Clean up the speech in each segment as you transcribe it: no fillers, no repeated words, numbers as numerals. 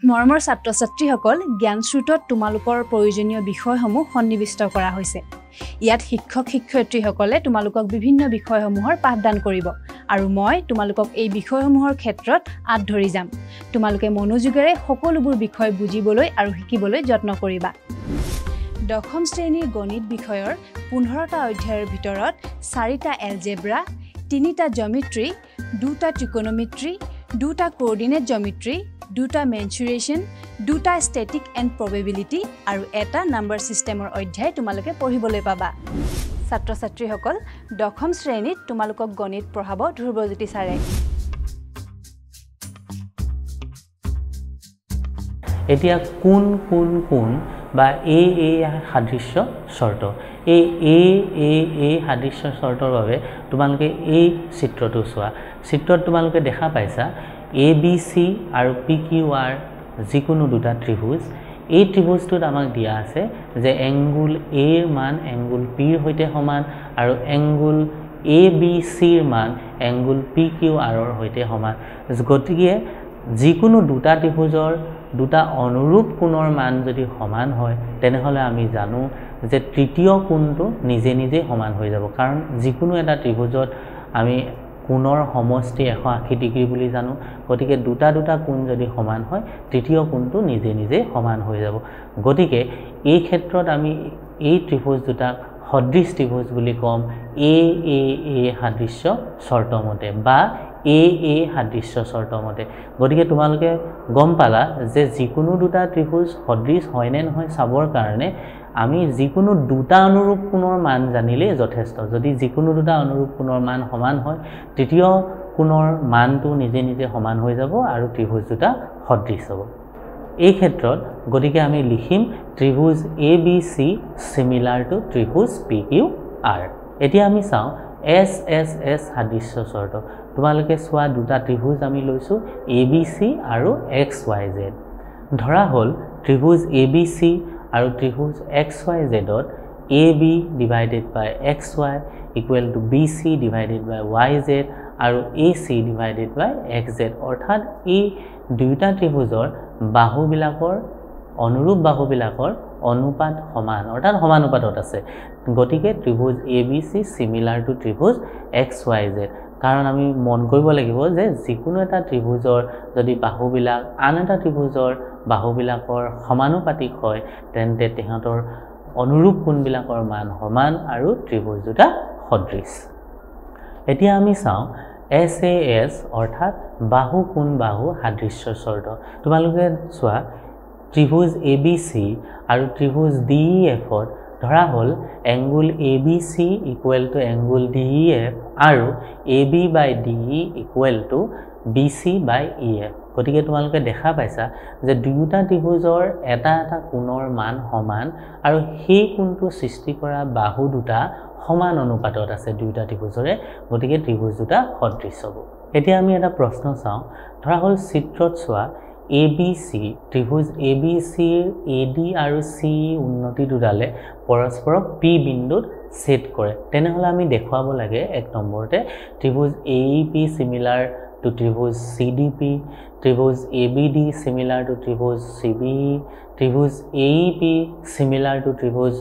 মৰমৰ ছাত্ৰ-ছাত্ৰীসকল জ্ঞানস্ৰোতত তোমালোকৰ প্ৰয়োজনীয় বিষয়সমূহ সন্নিবিষ্ট কৰা হৈছে। ইয়াত শিক্ষক-শিক্ষয়িত্ৰীসকলে তোমালোকক বিভিন্ন বিষয়সমূহৰ পাঠদান কৰিব আৰু মই তোমালোকক এই বিষয়সমূহৰ ক্ষেত্ৰত আঁত ধৰি যাম। তোমালোকে মনোযোগেৰে সকলোবোৰ বিষয় বুজিবলৈ আৰু শিকিবলৈ যত্ন কৰিবা। দশম শ্ৰেণীৰ গণিত বিষয়ৰ 15টা অধ্যায়ৰ ভিতৰত 4টা এলজেব্ৰা, 3টা জিঅ'মেট্ৰি, 2টা ট্ৰিকোনোমেট্ৰি, 2টা কোঅৰ্ডিনেট জিঅ'মেট্ৰি, 2টা মেনচুৰেশ্যন, 2টা ষ্টেটিক এণ্ড প্ৰবেবিলিটি আৰু এটা নাম্বাৰ ছিষ্টেমৰ অধ্যায় তোমালোকে পঢ়িবলৈ পাবা। ছাত্ৰ-ছাত্ৰীসকল, দশম শ্ৰেণীত তোমালোকক গণিত পঢ়াব ধ্ৰুৱজ্যোতি ছাৰে। এতিয়া কোন বা এ সাদৃশ্য চৰ্ত, এই সাদৃশ্য চৰ্তৰ বাবে তোমালোকে এই চিত্ৰটো চোৱা। চিত্ৰত তোমালোকে দেখা পাইছা ABC আৰু PQR যিকোনো দুটা ত্ৰিভুজ। এই ত্ৰিভুজটোত আমাক দিয়া আছে যে এংগুল এৰ মান এংগুল পিৰ সৈতে সমান আৰু এংগুল ABCৰ মান এংগুল PQRৰ সৈতে সমান। গতিকে যিকোনো দুটা ত্ৰিভুজৰ দুটা অনুৰূপ কোণৰ মান যদি সমান হয় তেনেহ'লে আমি জানো যে তৃতীয় কোণটো নিজে নিজে সমান হৈ যাব, কাৰণ যিকোনো এটা ত্ৰিভুজত আমি কোণৰ সমষ্টি 180 ডিগ্ৰী বুলি জানো। গতিকে দুটা কোণ যদি সমান হয় তৃতীয় কোণটো নিজে নিজে সমান হৈ যাব। গতিকে এই ক্ষেত্ৰত আমি এই ত্ৰিভুজ দুটাক সদৃশ ত্ৰিভুজ বুলি ক'ম এ সাদৃশ্য চৰ্তমতে বা এ সাদৃশ্য চৰ্তমতে। গতিকে তোমালোকে গম পালা যে যিকোনো দুটা ত্ৰিভুজ সদৃশ হয় নে নহয় চাবৰ কাৰণে আমি যিকোনো দুটা অনুৰূপ কোণৰ মান জানিলেই যথেষ্ট। যদি যিকোনো দুটা অনুৰূপ কোণৰ মান সমান হয় তৃতীয় কোণৰ মানটো নিজে নিজে সমান হৈ যাব আৰু ত্ৰিভুজ দুটা সদৃশ হ'ব। এই ক্ষেত্ৰত গতিকে আমি লিখিম ত্ৰিভুজ ABC চিমিলাৰ টু ত্ৰিভুজ PQR। এতিয়া আমি চাওঁ SSS সাদৃশ্য চৰ্ত। তোমালোকে চোৱা দুটা ত্ৰিভুজ আমি লৈছোঁ ABC আৰু XYZ। ধৰা হ'ল ত্ৰিভুজ ABC আৰু ত্ৰিভুজ XYZত AB divided by XY equal to BC divided by YZ আৰু AC ডিভাইডেড বাই XZ। অৰ্থাৎ এই দুয়োটা ত্ৰিভুজৰ বাহুবিলাকৰ অনুৰূপ বাহুবিলাকৰ অনুপাত সমান, অৰ্থাৎ সমানুপাতত আছে। গতিকে ত্ৰিভুজ ABC চিমিলাৰ টু ত্ৰিভুজ XYZ। কাৰণ আমি মন কৰিব লাগিব যে যিকোনো এটা ত্ৰিভুজৰ যদি বাহুবিলাক আন এটা ত্ৰিভুজৰ বাহুবিলাকৰ সমানুপাতিক হয় তেন্তে তেহঁতৰ অনুৰূপ কোণবিলাকৰ মান সমান আৰু ত্ৰিভুজ দুটা সদৃশ। এতিয়া আমি চাওঁ SAS অৰ্থাৎ বাহু কোণ বাহু সাদৃশ্য চৰ্ত। তোমালোকে চোৱা ত্ৰিভুজ ABC আৰু ত্ৰিভুজ DEFত ধৰা হ'ল angle ABC equal to angle DEF আৰু AB by DE equal to BC by EF। গতিকে তোমালোকে দেখা পাইছা যে দুয়োটা ত্ৰিভুজৰ এটা কোণৰ মান সমান আৰু সেই কোণটো সৃষ্টি কৰা বাহু দুটা সমান অনুপাতত আছে দুয়োটা ত্ৰিভুজৰে। গতিকে ত্ৰিভুজ দুটা সদৃশ হ'ব। এতিয়া আমি এটা প্ৰশ্ন চাওঁ। ধৰা হ'ল চিত্ৰত চোৱা ABC ত্ৰিভুজ ABCৰ AD আৰু CE উন্নতি দুডালে পৰস্পৰক P বিন্দুত ছেদ কৰে। তেনেহ'লে আমি দেখুৱাব লাগে 1 নম্বৰতে ত্ৰিভুজ AEP চিমিলাৰ টু ত্ৰিভুজ CDP, ত্ৰিভুজ ABD চিমিলাৰ টু ত্ৰিভুজ CBE, ত্ৰিভুজ AEP চিমিলাৰ টু ত্ৰিভুজ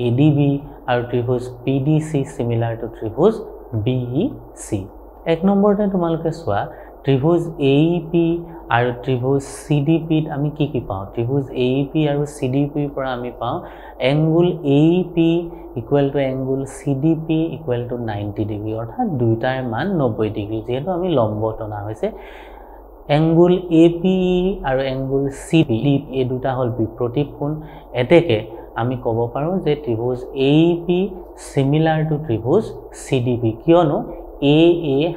ADB আৰু ত্ৰিভুজ PDC চিমিলাৰ টু ত্ৰিভুজ BEC। 1 নম্বৰতে তোমালোকে চোৱা ত্ৰিভুজ AEP আৰু ত্ৰিভুজ CDPত আমি কি পাওঁ? ত্ৰিভুজ AEP আৰু CDPৰ পৰা আমি পাওঁ angle AEP equal to angle CDP equal to 90 degree, অৰ্থাৎ দুয়োটাৰ মান 90 ডিগ্ৰী। যিহেতু আমি লম্ব টনা হৈছে এংগুল APE আৰু এংগুল CDP এই দুটা হ'ল বিপৰীত কোণ। এতেকে আমি ক'ব পাৰোঁ যে ত্ৰিভুজ AEP চিমিলাৰ টু ত্ৰিভুজ CDP, কিয়নো এ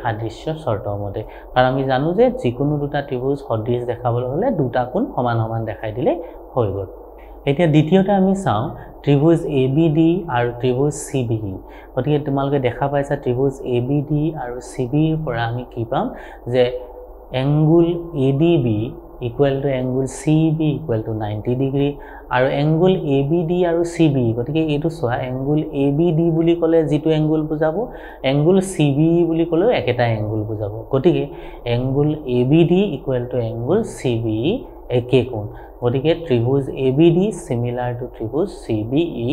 সাদৃশ্য চৰ্তমতে। কাৰণ আমি জানো যে যিকোনো দুটা ত্ৰিভুজ সদৃশ দেখাবলৈ হ'লে দুটা কোণ সমান সমান দেখাই দিলে হৈ গ'ল। এতিয়া দ্বিতীয়তে আমি চাওঁ ত্ৰিভুজ ABD আৰু ত্ৰিভুজ CBE। গতিকে তোমালোকে দেখা পাইছা ত্ৰিভুজ ABD আৰু CBEৰ পৰা আমি কি পাম যে angle ADB equal to angle CB equal to 90 degree আৰু এংগুল ABD আৰু CBE। গতিকে এইটো চোৱা এংগুল ABD বুলি ক'লে যিটো এংগুল বুজাব এংগুল CBE বুলি ক'লেও একেটা এংগুল বুজাব। গতিকে angle ABD equal to angle CBE একে কোণ গতিকে ত্ৰিভুজ ABD সিমিলাৰ টু ত্ৰিভুজ CBE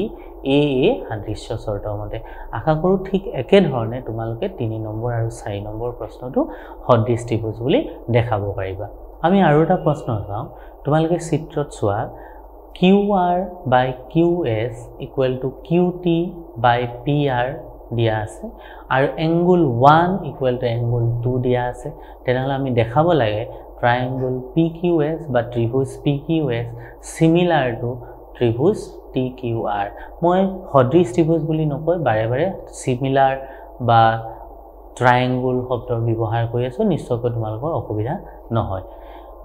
AA সাদৃশ্য শৰ্ত মতে আশা কৰো ঠিক একে ধৰণে তোমালোকে 3 নম্বৰ আৰু 4 নম্বৰ প্ৰশ্নটো সদৃশ ত্ৰিভুজ বুলি দেখাব পাৰিবা আমি আৰু এটা প্ৰশ্ন চাওঁ তোমালোকে চিত্ৰত চোৱা QR by QS equal to QT by PR দিয়া আছে আৰু angle 1 equal to angle 2 দিয়া আছে তেনেহলে আমি দেখাব লাগে triangle PQS বা ত্ৰিভুজ PQS similar to ত্ৰিভুজ TQR মই সদৃশ ত্ৰিভুজ বুলি নকয় বাৰে বাৰে similar বা triangle শব্দৰ ব্যৱহাৰ কৰি আছো নিশ্চয়কৈ তোমালোকৰ অসুবিধা নহয়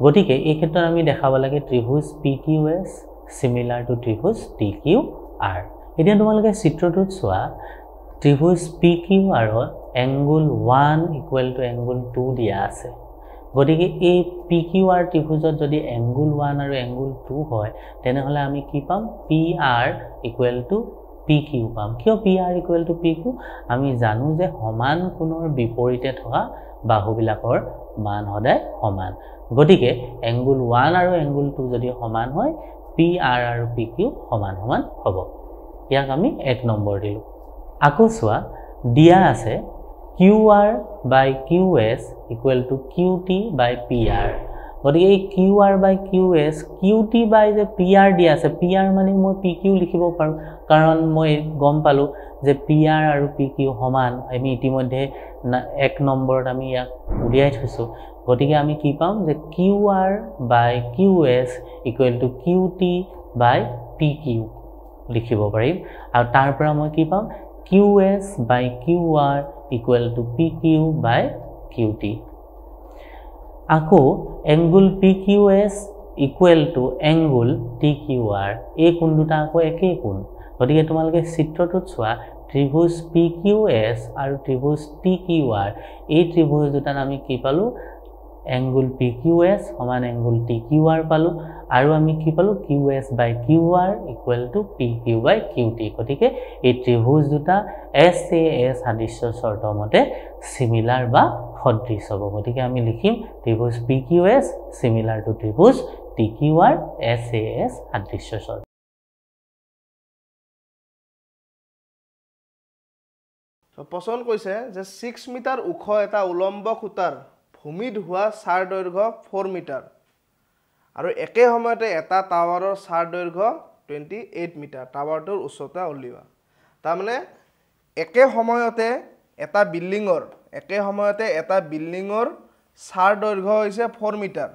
গতিকে এই ক্ষেত্ৰত আমি দেখাব লাগে ত্ৰিভুজ PQS similar to ত্ৰিভুজ TQR এতিয়া তোমালোকে চিত্ৰটোত চোৱা ত্ৰিভুজ PQR ৰ angle 1 equal to angle 2 দিয়া আছে গতিকে এই PQR ত্ৰিভুজত যদি angle 1 আৰু angle 2 হয় তেনেহলে আমি কি পাম PR equal to PQ পাম কিয় PR equal to PQ আমি জানো যে সমান কোণৰ বিপৰীতে থকা বাহুবিলাকৰ মান সদায় সমান গতিকে angle 1 আৰু angle 2 যদি সমান হয় PR আৰু PQ সমান সমান হ'ব ইয়াক আমি 1 নম্বৰ দিলো আকৌ চোৱা দিয়া আছে QR by QS equal to QT by PR গতিকে এই QR by QS QT by যে PR দিয়া আছে PR মানে মই PQ লিখিব পাৰো কাৰণ মই গম পালো যে PR আৰু PQ সমান আমি ইতিমধ্যে 1 নম্বৰত আমি ইয়াক উলিয়াই থৈছো গতিকে আমি কি পাম যে QR by QS equal to QT by PQ লিখিব পাৰিম আৰু তাৰ পৰা মই কি পাম QS by QR equal to PQ by QT আকৌ angle PQS equal to angle TQR এই কোণ দুটা আকৌ একে কোণ গতিকে তোমালোকে চিত্ৰটোত চোৱা ত্ৰিভুজ PQS আৰু ত্ৰিভুজ TQR এই ত্ৰিভুজ দুটাত আমি কি পালো angle PQS সমান angle TQR পালো আৰু আমি কি পালো QS by QR equal to PQ by QT গতিকে এই ত্ৰিভুজ দুটা SAS সাদৃশ্য শৰ্ত মতে similar বা সদৃশ হ'ব গতিকে আমি লিখিম ত্ৰিভুজ PQS similar to ত্ৰিভুজ TQR SAS সাদৃশ্য শৰ্ত প্ৰশ্ন কৈছে যে 6 মিটাৰ ওখ এটা উলম্ব খুঁটাৰ ভূমিত হোৱা চাৰ দৈৰ্ঘ্য 4 মিটাৰ আৰু একে সময়তে এটা টাৱাৰৰ চাৰ দৈৰ্ঘ্য 28 মিটাৰ টাৱাৰটোৰ উচ্চতা উলিওৱা তাৰমানে একে সময়তে এটা বিল্ডিঙৰ চাৰ দৈৰ্ঘ্য হৈছে 4 মিটাৰ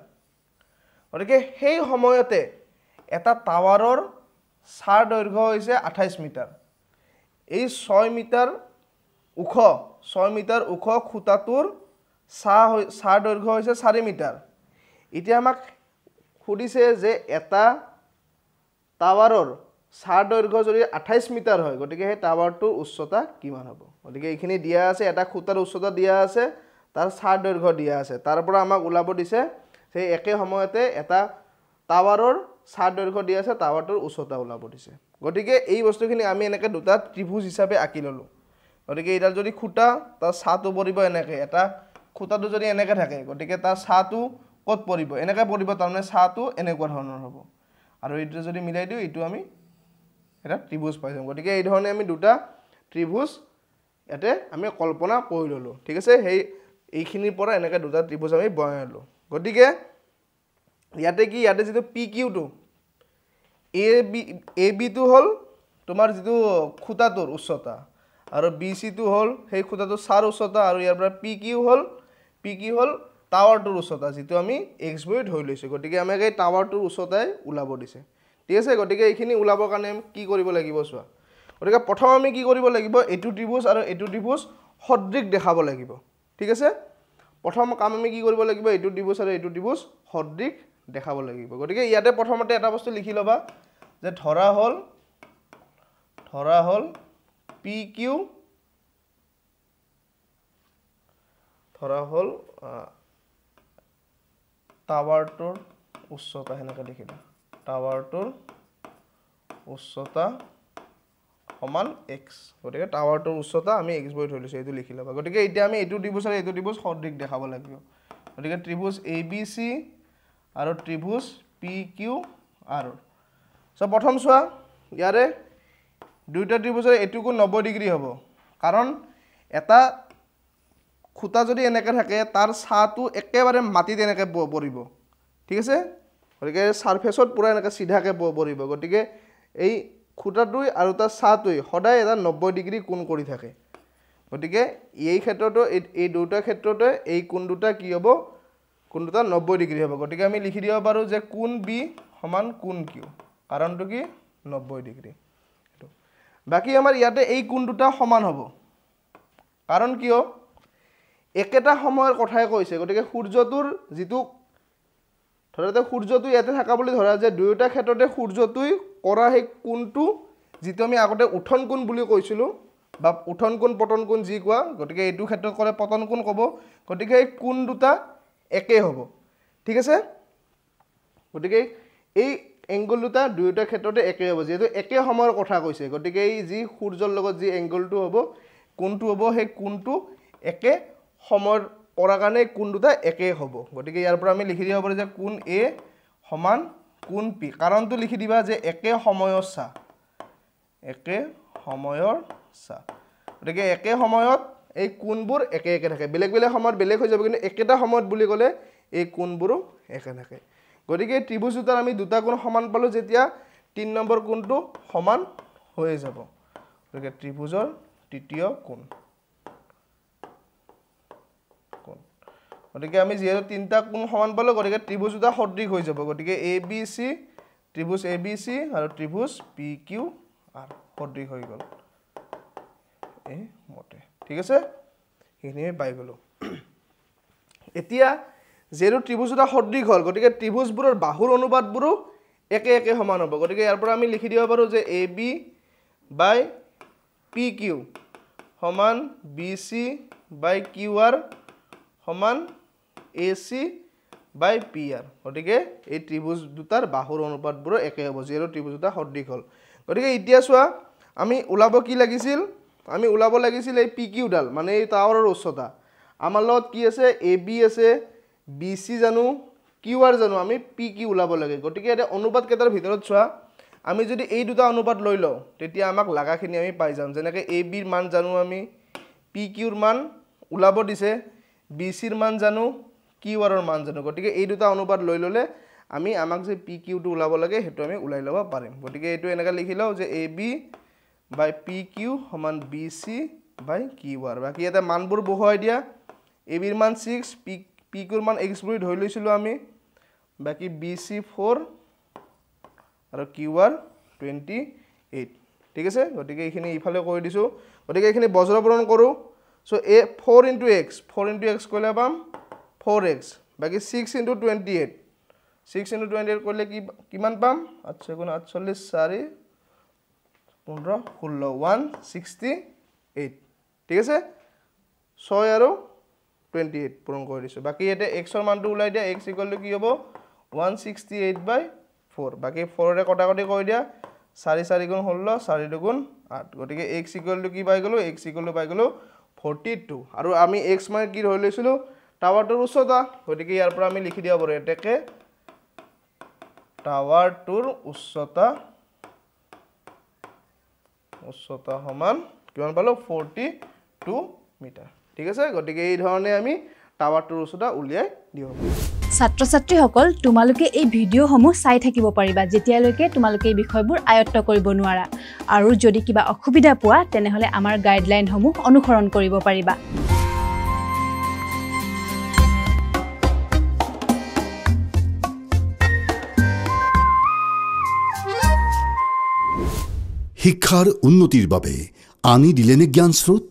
গতিকে সেই সময়তে এটা টাৱাৰৰ চাৰ দৈৰ্ঘ্য হৈছে 28 মিটাৰ এই 6 মিটাৰ ওখ খুঁটাটোৰ চাৰ দৈৰ্ঘ্য হৈছে 4 মিটাৰ এতিয়া আমাক সুধিছে যে এটা টাৱাৰৰ চাৰ দৈৰ্ঘ্য যদি 28 মিটাৰ হয় গতিকে সেই টাৱাৰটোৰ উচ্চতা কিমান হ'ব গতিকে এইখিনি দিয়া আছে এটা খুঁটাৰ উচ্চতা দিয়া আছে তাৰ চাৰ দৈৰ্ঘ্য দিয়া আছে তাৰ পৰা আমাক ওলাব দিছে সেই একে সময়তে এটা টাৱাৰৰ চাৰ দৈৰ্ঘ্য দিয়া আছে টাৱাৰটোৰ উচ্চতা ওলাব দিছে গতিকে এই বস্তুখিনি আমি এনেকৈ দুটা ত্ৰিভুজ হিচাপে আঁকি ললো গতিকে এটা যদি খুঁটা তাৰ ছাটো পৰিব এনেকৈ এটা খুঁটাটো যদি এনেকৈ থাকে গতিকে তাৰ ছাটো ক'ত পৰিব এনেকৈ পৰিব তাৰমানে ছাটো এনেকুৱা ধৰণৰ হ'ব আৰু এইটো যদি মিলাই দিও এইটো আমি এটা ত্ৰিভুজ পাই যাম গতিকে এই ধৰণে আমি দুটা ত্ৰিভুজ ইয়াতে আমি কল্পনা কৰি ললো ঠিক আছে সেই এইখিনিৰ পৰা এনেকৈ দুটা ত্ৰিভুজ আমি বনাই ললো গতিকে ইয়াতে যেটো PQ টো AB টো হল তোমাৰ যেটো খুঁটাটোৰ উচ্চতা আৰু BC টো হল সেই খুঁটাটোৰ চাৰ উচ্চতা আৰু ইয়াৰ পৰা PQ হল টাৱাৰটোৰ উচ্চতা যেটো আমি x বৈ ধৰি লৈছো গতিকে আমাক এই টাৱাৰটোৰ উচ্চতাই ওলাব দিছে ঠিক আছে গতিকে এইখিনি ওলাবৰ কাৰণে কি কৰিব লাগিব চোৱা গতিকে প্ৰথম আমি কি কৰিব লাগিব এটো ত্ৰিভুজ আৰু এটো ত্ৰিভুজ সদৃশ দেখাব লাগিব ঠিক আছে প্ৰথম কাম আমি কি কৰিব লাগিব এটো ত্ৰিভুজ আৰু এটো ত্ৰিভুজ সদৃশ দেখাব লাগিব গতিকে ইয়াতে প্ৰথমতে এটা বস্তু লিখি লবা যে ধৰা হল PQ ধৰা হল টাৱাৰটোৰ উচ্চতা হেনেকৈ লিখিলা টাৱাৰটোৰ উচ্চতা সমান x গতিকে টাৱাৰটোৰ উচ্চতা আমি x বৈ ধৰিছো এইটো লিখি লবা গতিকে এতিয়া আমি এটো ত্ৰিভুজ আৰু এটো ত্ৰিভুজ সদৃশ দেখাব লাগিব গতিকে ত্ৰিভুজ ABC আৰু ত্ৰিভুজ পি কিউ আৰ সো প্ৰথম চোৱা ইয়াৰে দুইটা ত্ৰিভুজৰ এটু কোণ 90 ডিগ্ৰী হ'ব কাৰণ এটা খুঁটা যদি এনেকৈ থাকে তাৰ ছাটো একেবাৰে মাটিত এনেকৈ পৰিব ঠিক আছে গতিকে সাৰফেসত পুৰা এনেকৈ সিধাকৈ পৰিব গতিকে এই খুঁটাটোই আৰু তাৰ ছাটোই সদায় এটা 90 ডিগ্ৰী কোণ কৰি থাকে গতিকে এই ক্ষেত্ৰটো এই দুটা ক্ষেত্ৰতে এই কোণ দুটা কি হ'ব কোণ দুটা 90 ডিগ্ৰী হ'ব গতিকে আমি লিখি দিব পাৰো যে কোণ বি সমান কোণ কিউ কাৰণটো কি 90 ডিগ্ৰী বাকি আমাৰ ইয়াতে এই কোণ দুটা সমান হ'ব কাৰণ কিয় একেটা সময়ৰ কথাই কৈছে গতিকে সূৰ্যটোৰ যিটো ধৰাতে সূৰ্যটো ইয়াতে থাকা বুলি ধৰা যে দুয়োটা ক্ষেত্ৰতে সূৰ্যটোই কৰা সেই কোণটো যিটো আমি আগতে উঠন কোণ বুলি কৈছিলো বা উঠন কোণ পতন কোণ যি কোৱা গতিকে এইটো ক্ষেত্ৰত কৰে পতন কোণ ক'ব গতিকে এই কোণ দুটা একে হ'ব ঠিক আছে গতিকে এই এংগল দুটা দুয়োটা ক্ষেত্ৰতে একে হ'ব যেহেতু একে সময়ৰ কথা কৈছে গতিকে এই যি সূৰ্যৰ লগত যি এংগলটো হ'ব কোণটো হ'ব সেই কোণটো একে সময়ৰ পৰা কাৰণে কোণ দুটা একে হ'ব গতিকে ইয়াৰ পৰা আমি লিখি দিব পাৰো যে কোণ এ সমান কোণ পি কাৰণটো লিখি দিবা যে একে সময়ৰ ছা একে সময়ৰ ছা গতিকে একে সময়ত এই কোণবোৰ একে একে থাকে বেলেগ বেলেগ সময়ত বেলেগ হৈ যাব কিন্তু একেটা সময়ত বুলি ক'লে এই কোণবোৰো একে থাকে গতিকে ত্ৰিভুজ দুটাৰ আমি দুটা কোণ সমান পালো যেতিয়া 3 নম্বৰ কোণটো সমান হৈ যাব গতিকে ত্ৰিভুজৰ তৃতীয় কোণ গতিকে আমি যেহেতু তিনটা কোণ সমান পালো গতিকে ত্ৰিভুজ দুটা সদৃশ হৈ যাব গতিকে A B C ত্ৰিভুজ A B সি আৰু ত্ৰিভুজ পি কিউ আৰ সদৃশ হৈ গ'ল এই মতে ঠিক আছে এইখিনি পাই গ'লো এতিয়া যেহেতু ত্ৰিভুজ দুটা সদৃশ হ'ল গতিকে ত্ৰিভুজবোৰৰ বাহুৰ অনুপাতবোৰো একে একে সমান হ'ব গতিকে ইয়াৰ পৰা আমি লিখি দিব পাৰো যে A B by P Q সমান বি সি বাই কিউ আৰ সমান এ চি বাই পি আৰ গতিকে এই ত্ৰিভুজ দুটাৰ বাহুৰ অনুপাতবোৰো একে হ'ব যেহেতু ত্ৰিভুজ দুটা সদৃশ হ'ল গতিকে এতিয়া চোৱা আমি ওলাব কি লাগিছিল আমি ওলাব লাগিছিল এই পি কিউ ডাল মানে এই টাৱাৰৰ উচ্চতা আমাৰ লগত কি আছে এ বি আছে বি সি জানো কিউ আৰ জানো আমি পি কিউ ওলাব লাগে গতিকে এটা অনুপাত কেইটাৰ ভিতৰত চোৱা আমি যদি এই দুটা অনুপাত লৈ লওঁ তেতিয়া আমাক লাগাখিনি আমি পাই যাম যেনেকৈ এ বিৰ মান জানো আমি পি কিউৰ মান ওলাব দিছে বি সিৰ মান জানো কিউ আৰৰ মান জানো গতিকে এই দুটা অনুপাত লৈ ল'লে আমি আমাক যে পি কিউটো ওলাব লাগে সেইটো আমি ওলাই ল'ব পাৰিম গতিকে এইটো এনেকৈ লিখি লওঁ যে A B by P Q সমান বি সি বাই কিউ আৰ বাকী ইয়াতে মানবোৰ বহুৱাই দিয়া এ বিৰ মান 6 পি কিউৰ মান এক্স বুলি ধৰি লৈছিলোঁ আমি বাকী বি সি 4 আৰু কিউ আৰ 28 ঠিক আছে গতিকে এইখিনি ইফালে কৰি দিছোঁ গতিকে এইখিনি বজ্ৰপূৰণ কৰোঁ So a 4 into x করলে পাম 4x বাকি 6 into 28 6 into 28 করলে কি কিমান পাম 8 গুণ 48 4 15 16 168 ঠিক আছে 6 আৰু 28 পূৰণ কৰি দিছো বাকি এতে x ৰ মানটো উলাই দিয়া x = কি হ'ব 168/4 বাকি 4 ৰে কটাকটি কৰি দিয়া 4 4 গুণ 16 4 2 গুণ 8 গতিকে x = কি পাই গলো x = পাই গলো 42 আৰু আমি x মানে কি ধৰি লৈছিলো টাৱাৰটোৰ উচ্চতা গতিকে ইয়াৰ পৰা আমি লিখি দিয়া পাৰো এটাকে টাৱাৰটোৰ উচ্চতা সমান কিমান পালো 42 মিটাৰ ঠিক আছে গতিকে এই ধৰণে আমি টাৱাৰটোৰ উচ্চতা উলিয়াই দিব পাৰো ছাত্ৰ ছাত্ৰীসকল তোমালোকে এই ভিডিঅ'সমূহ চাই থাকিব পাৰিবা যেতিয়ালৈকে তোমালোকে এই বিষয়বোৰ আয়ত্ত কৰিব নোৱাৰা আৰু যদি কিবা অসুবিধা পোৱা তেনেহলে আমাৰ গাইডলাইনসমূহ অনুসৰণ কৰিব পাৰিবা শিক্ষাৰ উন্নতিৰ বাবে আনি দিলেনে জ্ঞান স্ৰোত